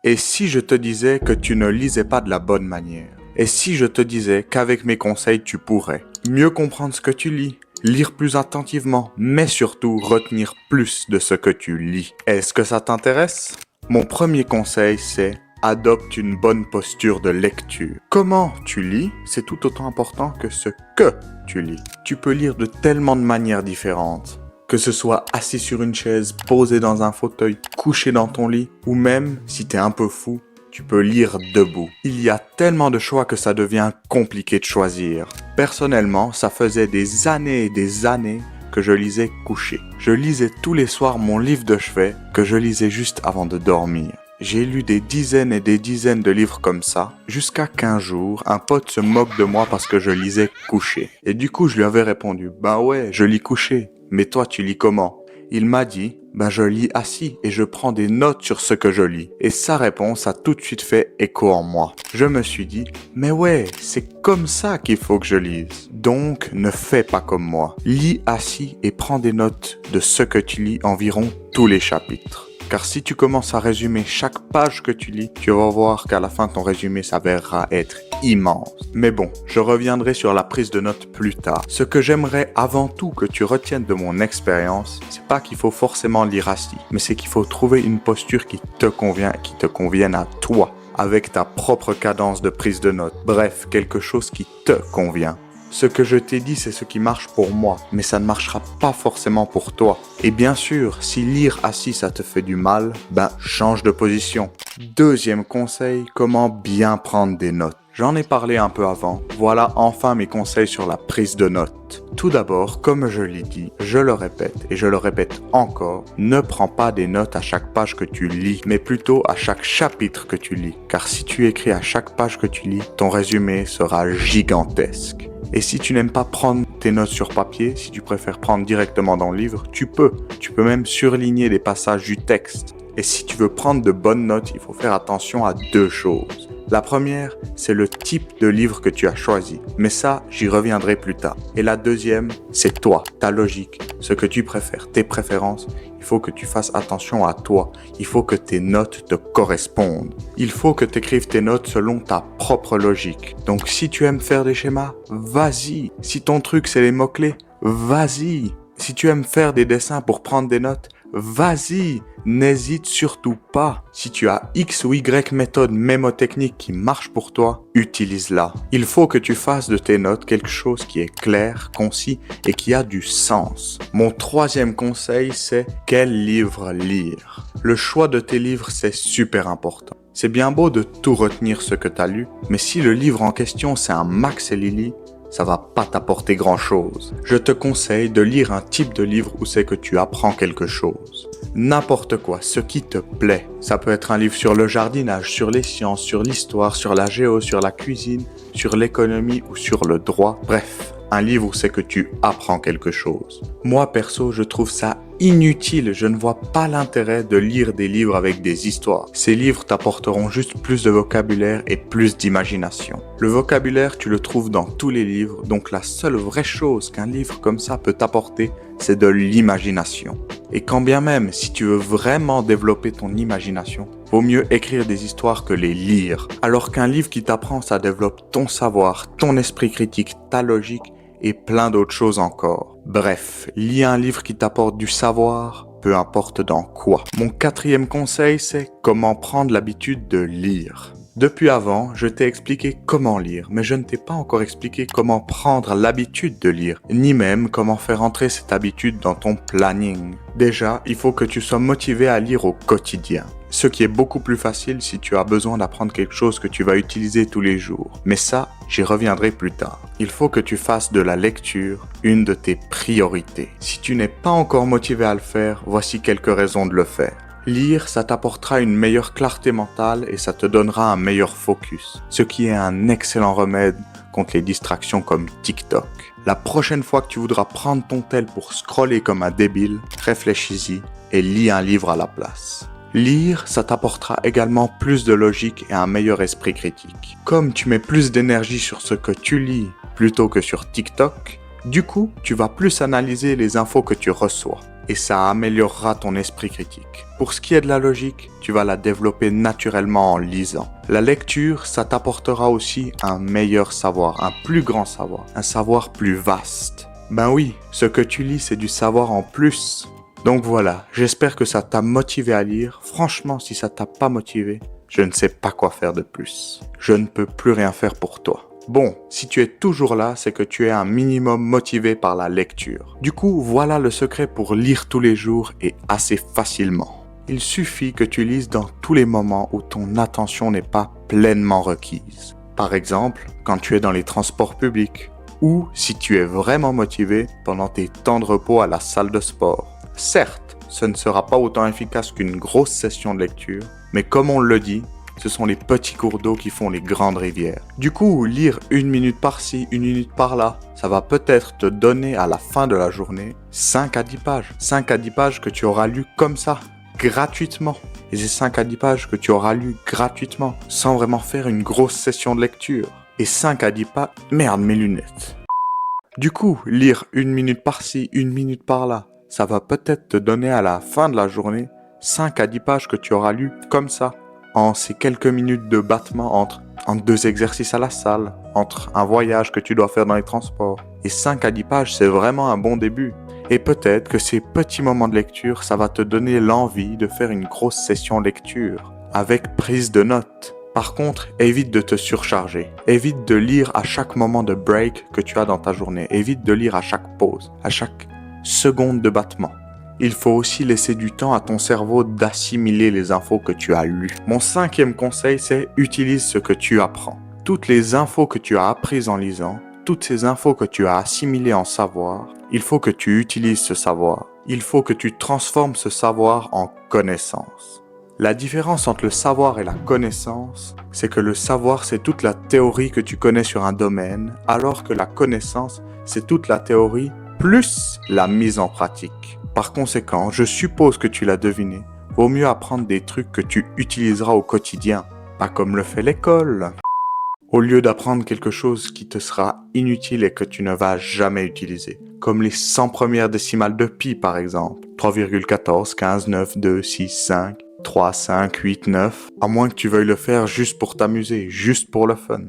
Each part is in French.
Et si je te disais que tu ne lisais pas de la bonne manière? Et si je te disais qu'avec mes conseils, tu pourrais mieux comprendre ce que tu lis, lire plus attentivement, mais surtout retenir plus de ce que tu lis? Est-ce que ça t'intéresse? Mon premier conseil, c'est adopte une bonne posture de lecture. Comment tu lis, c'est tout autant important que ce que tu lis. Tu peux lire de tellement de manières différentes. Que ce soit assis sur une chaise, posé dans un fauteuil, couché dans ton lit, ou même, si t'es un peu fou, tu peux lire debout. Il y a tellement de choix que ça devient compliqué de choisir. Personnellement, ça faisait des années et des années que je lisais couché. Je lisais tous les soirs mon livre de chevet que je lisais juste avant de dormir. J'ai lu des dizaines et des dizaines de livres comme ça, jusqu'à qu'un jour, un pote se moque de moi parce que je lisais couché. Et du coup, je lui avais répondu, bah ouais, je lis couché. Mais toi, tu lis comment? Il m'a dit, je lis assis et je prends des notes sur ce que je lis. Et sa réponse a tout de suite fait écho en moi. Je me suis dit, mais ouais, c'est comme ça qu'il faut que je lise. Donc, ne fais pas comme moi. Lis assis et prends des notes de ce que tu lis environ tous les chapitres. Car si tu commences à résumer chaque page que tu lis, tu vas voir qu'à la fin ton résumé s'avérera être immense. Mais bon, je reviendrai sur la prise de notes plus tard. Ce que j'aimerais avant tout que tu retiennes de mon expérience, c'est pas qu'il faut forcément lire assis, mais c'est qu'il faut trouver une posture qui te convient et qui te convienne à toi, avec ta propre cadence de prise de notes. Bref, quelque chose qui te convient. Ce que je t'ai dit, c'est ce qui marche pour moi, mais ça ne marchera pas forcément pour toi. Et bien sûr, si lire assis ça te fait du mal, change de position. Deuxième conseil, comment bien prendre des notes. J'en ai parlé un peu avant, voilà enfin mes conseils sur la prise de notes. Tout d'abord, comme je l'ai dit, je le répète et je le répète encore, ne prends pas des notes à chaque page que tu lis, mais plutôt à chaque chapitre que tu lis. Car si tu écris à chaque page que tu lis, ton résumé sera gigantesque. Et si tu n'aimes pas prendre tes notes sur papier, si tu préfères prendre directement dans le livre, tu peux. Tu peux même surligner des passages du texte. Et si tu veux prendre de bonnes notes, il faut faire attention à deux choses. La première, c'est le type de livre que tu as choisi. Mais ça, j'y reviendrai plus tard. Et la deuxième, c'est toi, ta logique, ce que tu préfères, tes préférences. Il faut que tu fasses attention à toi. Il faut que tes notes te correspondent. Il faut que tu écrives tes notes selon ta propre logique. Donc si tu aimes faire des schémas, vas-y. Si ton truc, c'est les mots-clés, vas-y. Si tu aimes faire des dessins pour prendre des notes, vas-y, n'hésite surtout pas. Si tu as X ou Y méthode mémotechnique qui marche pour toi, utilise-la. Il faut que tu fasses de tes notes quelque chose qui est clair, concis et qui a du sens. Mon troisième conseil, c'est quel livre lire. Le choix de tes livres, c'est super important. C'est bien beau de tout retenir ce que tu as lu, mais si le livre en question, c'est un Max et Lily, ça va pas t'apporter grand chose. Je te conseille de lire un type de livre où c'est que tu apprends quelque chose. N'importe quoi, ce qui te plaît. Ça peut être un livre sur le jardinage, sur les sciences, sur l'histoire, sur la géo, sur la cuisine, sur l'économie ou sur le droit. Bref, un livre où c'est que tu apprends quelque chose. Moi, perso, je trouve ça inutile. Je ne vois pas l'intérêt de lire des livres avec des histoires. Ces livres t'apporteront juste plus de vocabulaire et plus d'imagination. Le vocabulaire, tu le trouves dans tous les livres, donc la seule vraie chose qu'un livre comme ça peut t'apporter, c'est de l'imagination. Et quand bien même, si tu veux vraiment développer ton imagination, vaut mieux écrire des histoires que les lire. Alors qu'un livre qui t'apprend, ça développe ton savoir, ton esprit critique, ta logique et plein d'autres choses encore. Bref, lis un livre qui t'apporte du savoir, peu importe dans quoi. Mon quatrième conseil, c'est comment prendre l'habitude de lire. Depuis avant, je t'ai expliqué comment lire, mais je ne t'ai pas encore expliqué comment prendre l'habitude de lire, ni même comment faire entrer cette habitude dans ton planning. Déjà, il faut que tu sois motivé à lire au quotidien. Ce qui est beaucoup plus facile si tu as besoin d'apprendre quelque chose que tu vas utiliser tous les jours. Mais ça, j'y reviendrai plus tard. Il faut que tu fasses de la lecture une de tes priorités. Si tu n'es pas encore motivé à le faire, voici quelques raisons de le faire. Lire, ça t'apportera une meilleure clarté mentale et ça te donnera un meilleur focus, ce qui est un excellent remède contre les distractions comme TikTok. La prochaine fois que tu voudras prendre ton tel pour scroller comme un débile, réfléchis-y et lis un livre à la place. Lire, ça t'apportera également plus de logique et un meilleur esprit critique. Comme tu mets plus d'énergie sur ce que tu lis plutôt que sur TikTok, du coup, tu vas plus analyser les infos que tu reçois. et ça améliorera ton esprit critique. Pour ce qui est de la logique, tu vas la développer naturellement en lisant. La lecture, ça t'apportera aussi un meilleur savoir, un plus grand savoir, un savoir plus vaste. Ben oui, ce que tu lis, c'est du savoir en plus. Donc voilà, j'espère que ça t'a motivé à lire. Franchement, si ça t'a pas motivé, je ne sais pas quoi faire de plus. Je ne peux plus rien faire pour toi. Bon, si tu es toujours là, c'est que tu es un minimum motivé par la lecture. Du coup, voilà le secret pour lire tous les jours et assez facilement. Il suffit que tu lises dans tous les moments où ton attention n'est pas pleinement requise. Par exemple, quand tu es dans les transports publics, ou si tu es vraiment motivé pendant tes temps de repos à la salle de sport. Certes, ce ne sera pas autant efficace qu'une grosse session de lecture, mais comme on le dit, ce sont les petits cours d'eau qui font les grandes rivières. Du coup, lire 1 minute par-ci, 1 minute par-là, ça va peut-être te donner à la fin de la journée 5 à 10 pages. 5 à 10 pages que tu auras lues comme ça, gratuitement. Et c'est 5 à 10 pages que tu auras lues gratuitement, sans vraiment faire une grosse session de lecture. Et 5 à 10 pages... Merde, mes lunettes. Du coup, lire 1 minute par-ci, 1 minute par-là, ça va peut-être te donner à la fin de la journée 5 à 10 pages que tu auras lues comme ça, en ces quelques minutes de battement entre 2 exercices à la salle, entre un voyage que tu dois faire dans les transports. Et 5 à 10 pages, c'est vraiment un bon début. Et peut-être que ces petits moments de lecture, ça va te donner l'envie de faire une grosse session lecture, avec prise de notes. Par contre, évite de te surcharger. Évite de lire à chaque moment de break que tu as dans ta journée. Évite de lire à chaque pause, à chaque seconde de battement. Il faut aussi laisser du temps à ton cerveau d'assimiler les infos que tu as lues. Mon 5e conseil, c'est utilise ce que tu apprends. Toutes les infos que tu as apprises en lisant, toutes ces infos que tu as assimilées en savoir, il faut que tu utilises ce savoir. Il faut que tu transformes ce savoir en connaissance. La différence entre le savoir et la connaissance, c'est que le savoir, c'est toute la théorie que tu connais sur un domaine, alors que la connaissance, c'est toute la théorie plus la mise en pratique. Par conséquent, je suppose que tu l'as deviné, vaut mieux apprendre des trucs que tu utiliseras au quotidien, pas comme le fait l'école. Au lieu d'apprendre quelque chose qui te sera inutile et que tu ne vas jamais utiliser, comme les 100 premières décimales de pi par exemple, 3,14, 15, 9, 2, 6, 5, 3, 5, 8, 9, à moins que tu veuilles le faire juste pour t'amuser, juste pour le fun.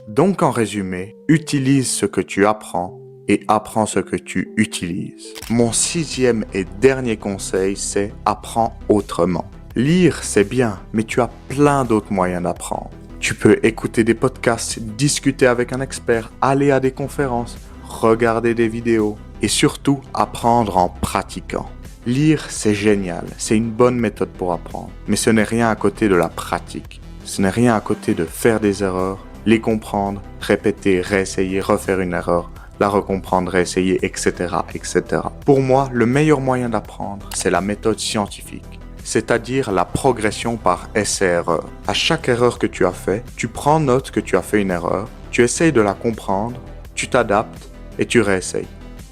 Donc en résumé, utilise ce que tu apprends et apprends ce que tu utilises. Mon 6e et dernier conseil, c'est apprends autrement. Lire, c'est bien, mais tu as plein d'autres moyens d'apprendre. Tu peux écouter des podcasts, discuter avec un expert, aller à des conférences, regarder des vidéos et surtout apprendre en pratiquant. Lire, c'est génial, c'est une bonne méthode pour apprendre, mais ce n'est rien à côté de la pratique. Ce n'est rien à côté de faire des erreurs, les comprendre, répéter, réessayer, refaire une erreur, la recomprendre, réessayer, etc., etc. Pour moi, le meilleur moyen d'apprendre, c'est la méthode scientifique, c'est-à-dire la progression par essai-erreur. À chaque erreur que tu as fait, tu prends note que tu as fait une erreur, tu essayes de la comprendre, tu t'adaptes et tu réessayes.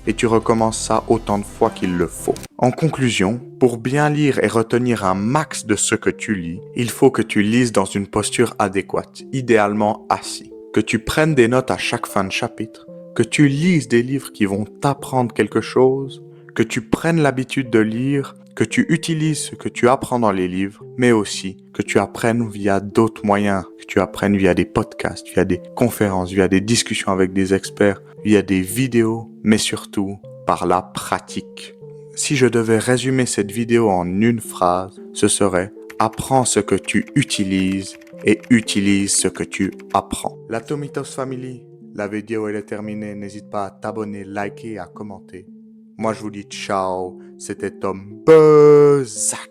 Et tu recommences ça autant de fois qu'il le faut. En conclusion, pour bien lire et retenir un max de ce que tu lis, il faut que tu lises dans une posture adéquate, idéalement assis. Que tu prennes des notes à chaque fin de chapitre, que tu lises des livres qui vont t'apprendre quelque chose, que tu prennes l'habitude de lire, que tu utilises ce que tu apprends dans les livres, mais aussi que tu apprennes via d'autres moyens, que tu apprennes via des podcasts, via des conférences, via des discussions avec des experts, via des vidéos, mais surtout par la pratique. Si je devais résumer cette vidéo en une phrase, ce serait « Apprends ce que tu utilises et utilise ce que tu apprends ». La Tomitos Family, la vidéo elle est terminée, n'hésite pas à t'abonner, liker et à commenter. Moi je vous dis ciao, c'était Tom Bezak.